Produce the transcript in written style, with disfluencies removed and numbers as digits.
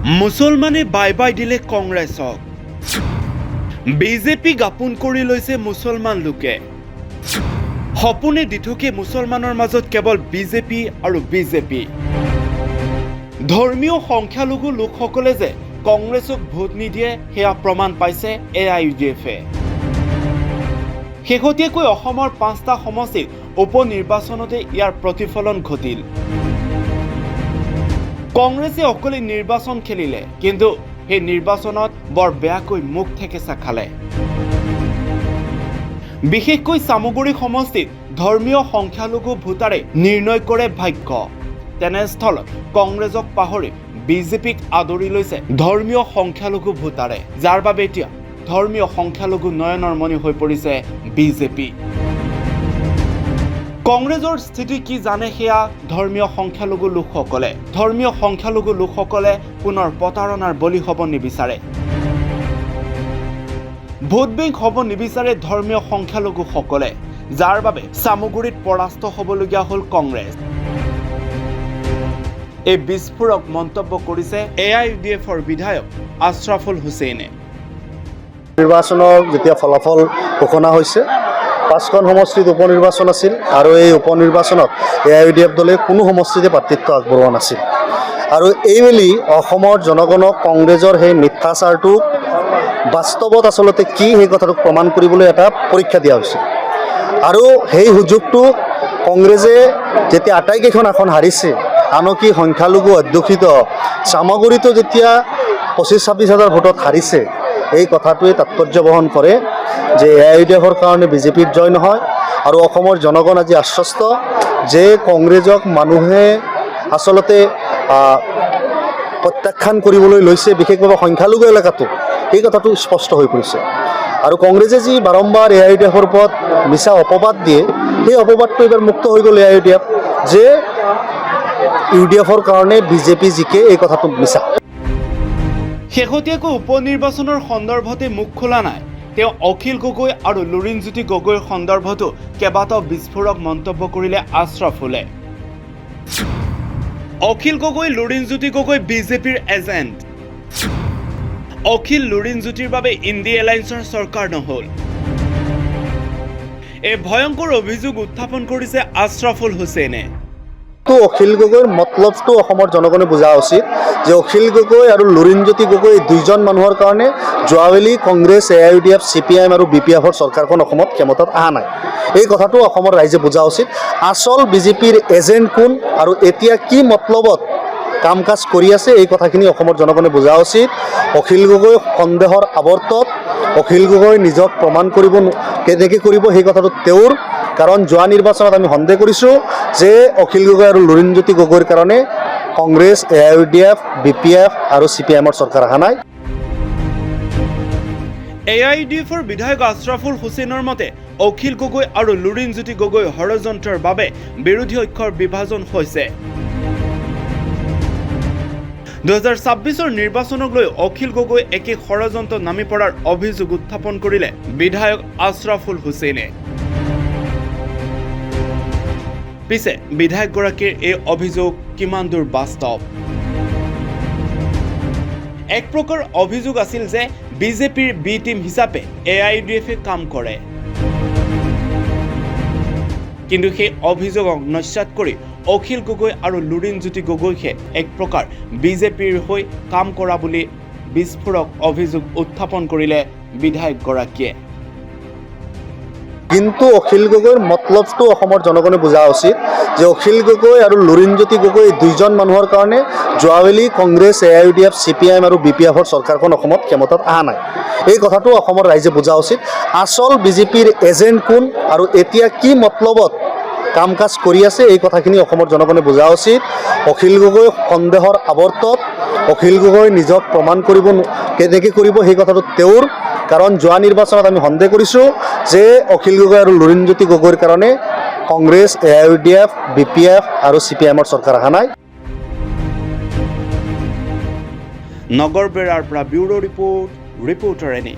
মুছলমানে bye bye দিলে কংগ্ৰেছক। বিজেপি গাপোন কৰি লৈছে মুছলমান লোকে। সপোনে দি থাকে মুছলমানৰ মাজত কেৱল বিজেপি আৰু বিজেপি। ধৰ্মীয় সংখ্যালঘু লোকসকলে যে কংগ্ৰেছক ভোট নিদিয়ে সেয়া প্ৰমাণ পাইছে AIUDF-এ। শেহতীয়াকৈ অসমৰ 5টা সমষ্টিত উপ নিৰ্বাচনতে ইয়াৰ প্ৰতিফলন ঘটিল। কংগ্ৰেছে অকলে নিৰ্বাচন খেলিলে, কিন্তু সেই নিৰ্বাচনত বৰ বেয়াকৈ মুখ থেকেচা খালে। বিশেষকৈ চামগুৰি সমষ্টিত ধৰ্মীয় সংখ্যালঘু ভোটাৰে নিৰ্ণয় কৰে ভাগ্য। তেনেস্থলত কংগ্ৰেছক পাহৰি বিজেপিক আদৰি লৈছে ধৰ্মীয় সংখ্যালঘু ভোটাৰে, যাৰ বাবে এতিয়া ধৰ্মীয় সংখ্যালঘু নয়নৰ মণি হৈ পৰিছে বিজেপি। কংগ্ৰেছৰ স্থিতি কি জানে সেয়া ধৰ্মীয় সংখ্যালঘু লোকসকলে। ধৰ্মীয় সংখ্যালঘু লোকসকলে পুনৰ প্ৰতাৰণাৰ বলি হ'ব নিবিচাৰে। ভোট বেংক হ'ব নিবিচাৰে ধৰ্মীয় সংখ্যালঘুসকলে, যাৰ বাবে চামগুৰিত পৰাস্ত হ'বলগীয়া হ'ল কংগ্ৰেছ। এই বিস্ফোৰক মন্তব্য কৰিছে AIUDF-ৰ বিধায়ক আশ্ৰাফুল হুছেইনে। নিৰ্বাচনৰ যেতিয়া ফলাফল ঘোষণা হৈছে, 5খন সমষ্টিত উপ নিৰ্বাচন আছিল আৰু এই উপ নিৰ্বাচনত AIUDF দলে কোনো সমষ্টিতে প্ৰাৰ্থিত্ব আগবঢ়োৱা নাছিল। আৰু এইবেলি অসমৰ জনগণক কংগ্ৰেছৰ সেই মিথ্যাচাৰটো বাস্তৱত আচলতে কি সেই কথাটোক প্ৰমাণ কৰিবলৈ এটা পৰীক্ষা দিয়া হৈছে। আৰু সেই সুযোগটো কংগ্ৰেছে যেতিয়া আটাইকেইখন আসন হাৰিছে, আনকি সংখ্যালঘু অধ্যুষিত চামগুৰিতো যেতিয়া 25-26 হাজাৰ ভোটত হাৰিছে, এই কথাটোৱে তাৎপৰ্য বহন কৰে যে AIUDF-ৰ কাৰণে বিজেপিৰ জয় নহয়। আৰু অসমৰ জনগণ আজি আশ্বস্ত যে কংগ্ৰেছক মানুহে আচলতে প্ৰত্যাখ্যান কৰিবলৈ লৈছে, বিশেষভাৱে সংখ্যালঘু এলেকাটো। এই কথাটো স্পষ্ট হৈ পৰিছে। আৰু কংগ্ৰেছে যি বাৰম্বাৰ AIUDF-ৰ ওপৰত মিছা অপবাদ দিয়ে, সেই অপবাদটো এইবাৰ মুক্ত হৈ গ'ল AIUDF যে UDF-ৰ কাৰণে বিজেপি জিকে, এই কথাটো মিছা। শেহতীয়াকৈ উপ নিৰ্বাচনৰ সন্দৰ্ভতে মুখ খোলা নাই তেওঁ অখিল গগৈ আৰু লুৰিণজ্যোতি গগৈৰ সন্দৰ্ভতো কেইবাটাও বিস্ফোৰক মন্তব্য কৰিলে আশ্ৰাফুলে। অখিল গগৈ লুৰিণজ্যোতি গগৈ বিজেপিৰ এজেণ্ট। অখিল লুৰিণজ্যোতিৰ বাবে ইণ্ডি এলায়েন্সৰ চৰকাৰ নহল। এই ভয়ংকৰ অভিযোগ উত্থাপন কৰিছে আশ্ৰাফুল হুছেইনে। অখিল গগৈৰ মতলবটো অসমৰ জনগণে বুজা উচিত যে অখিল গগৈ আৰু লুৰিণজ্যোতি গগৈ দুইজন মানুহৰ কাৰণে যোৱাবেলি কংগ্ৰেছ, AIUDF, CPIM আৰু BPF-ৰ চৰকাৰখন অসমত ক্ষমতাত অহা নাই। এই কথাটো অসমৰ ৰাইজে বুজা উচিত। আচল বিজেপিৰ এজেণ্ট কোন আৰু এতিয়া কি মতলবত কাম কাজ কৰি আছে, এই কথাখিনি অসমৰ জনগণে বুজা উচিত। অখিল গগৈ সন্দেহৰ আৱৰ্তত। অখিল গগৈ নিজক প্ৰমাণ কৰিব কেনেকৈ কৰিব সেই কথাটো তেওঁৰ, কাৰণ যোৱা নিৰ্বাচনত আমি সন্দেহ কৰিছোঁ যে অখিল গগৈ আৰু লুৰিণজ্যোতি গগৈৰ কাৰণে কংগ্ৰেছ, AIUDF, BPF আৰু CPIM-ৰ চৰকাৰ অহা নাই। AIUDF-ৰ বিধায়ক আশ্ৰাফুল হুছেইনৰ মতে অখিল গগৈ আৰু লুৰিণজ্যোতি গগৈ ষড়যন্ত্ৰৰ বাবে বিৰোধী ঐক্যৰ বিভাজন হৈছে। 2026-ৰ নিৰ্বাচনক লৈ অখিল গগৈ একে ষড়যন্ত্ৰত নামি পৰাৰ অভিযোগ উত্থাপন কৰিলে বিধায়ক আশ্ৰাফুল হুছেইনে। পিছে বিধায়কগৰাকীৰ এই অভিযোগ কিমান দূৰ বাস্তৱ? এক প্ৰকাৰ অভিযোগ আছিল যে বিজেপিৰ বি টিম হিচাপে AIUDF-এ কাম কৰে, কিন্তু সেই অভিযোগক নস্যাৎ কৰি অখিল গগৈ আৰু লুৰিণজ্যোতি গগৈকে এক প্ৰকাৰ বিজেপিৰ হৈ কাম কৰা বুলি বিস্ফোৰক অভিযোগ উত্থাপন কৰিলে বিধায়কগৰাকীয়ে। কিন্তু অখিল গগৈৰ মতলবটো অসমৰ জনগণে বুজা উচিত যে অখিল গগৈ আৰু লুৰিণজ্যোতি গগৈ দুইজন মানুহৰ কাৰণে যোৱাবেলি কংগ্ৰেছ, AIUDF, CPIM আৰু BPF-ৰ চৰকাৰখন অসমত ক্ষমতাত অহা নাই। এই কথাটো অসমৰ ৰাইজে বুজা উচিত। আচল বিজেপিৰ এজেণ্ট কোন আৰু এতিয়া কি মতলবত কাম কাজ কৰি আছে, এই কথাখিনি অসমৰ জনগণে বুজা উচিত। অখিল গগৈ সন্দেহৰ আৱৰ্তত। অখিল গগৈ নিজক প্ৰমাণ কৰিব কেনেকৈ কৰিব সেই কথাটো তেওঁৰ, কাৰণ যোৱা নিৰ্বাচনত আমি সন্দেহ কৰিছোঁ যে অখিল গগৈ আৰু লুৰিণজ্যোতি গগৈৰ কাৰণে কংগ্ৰেছ, AIUDF, BPF আৰু CPIM-ৰ চৰকাৰ অহা নাই। নগৰ বেৰাৰ পৰা ব্যুৰো ৰিপৰ্ট, ৰিপৰ্টাৰ এনি।